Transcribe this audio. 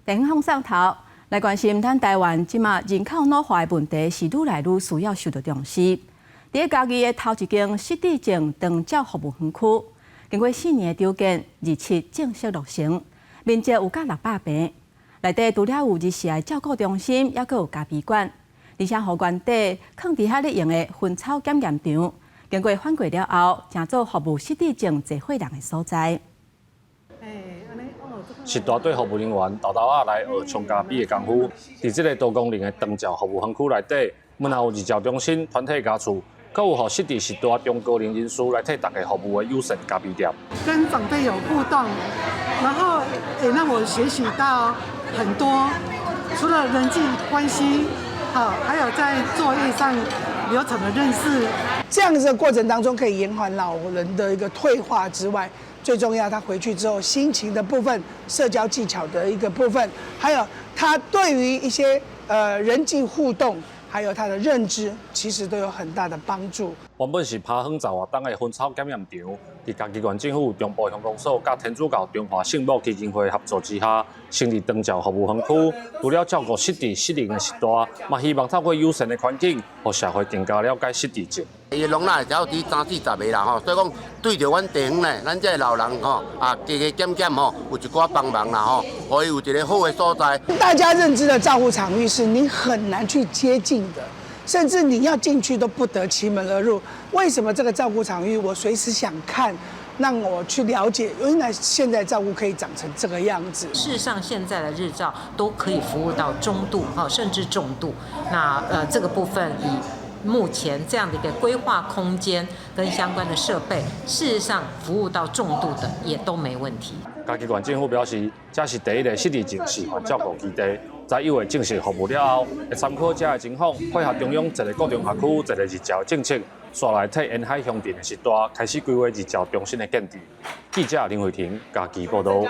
地方放上头来关心，咱台湾即马人口老化的问题是愈来愈需要受到重视。伫家己的头一间失智症长照服务园区，经过4年的条件，27正式落成，面积有甲600平，内底除了有日式的照顾中心，还有咖啡馆，而且互原地放伫遐咧用的薰草检验场，经过翻过了后，成做服务失智症侪会人的所在。 是大队服务人员豆豆仔来学冲咖啡的功夫，伫这个多功能的长照服务园区内底，门口有日照中心、团体家厝，阁有互失智时大中高龄人士来替大家服务的友善咖啡店。跟长辈有互动，然后也让我学习到很多，除了人际关系，还有在作业上流程的认识。这样子的过程当中，可以延缓老人的一个退化之外，最重要，他回去之后心情的部分、社交技巧的一个部分，还有他对于一些人际互动，还有他的认知，其实都有很大的帮助。原本是趴远在活东的薰草检验场，伫嘉义县政府中部乡公所甲天主教中华圣母基金会合作之下，成立长照服务园区。除了照顾失智适龄的时代，嘛希望透过友善的环境，让社会更加了解失智症。伊容纳只有伫30-40个啦吼，所以讲对着阮地方呢，咱这老人吼加减减吼，有一寡帮忙啦吼，可以有一个好的所在。大家认知的照护场域是你很难去接近的，甚至你要进去都不得其门而入。为什么这个照顾场域我随时想看？ 让我去了解，原来现在照顾可以长成这个样子。事实上，现在的日照都可以服务到中度，甚至重度。那这个部分以目前这样的一个规划空间跟相关的设备，事实上服务到重度的也都没问题。嘉义县政府表示，这是第一个失智症示范照顾基地，在有的正式服务了后，会参考这的情况，配合中央一个高中学区一个日照政策。 刷来替沿海乡镇的时代开始规划日照中心的建制。记者林慧婷，嘉义报道。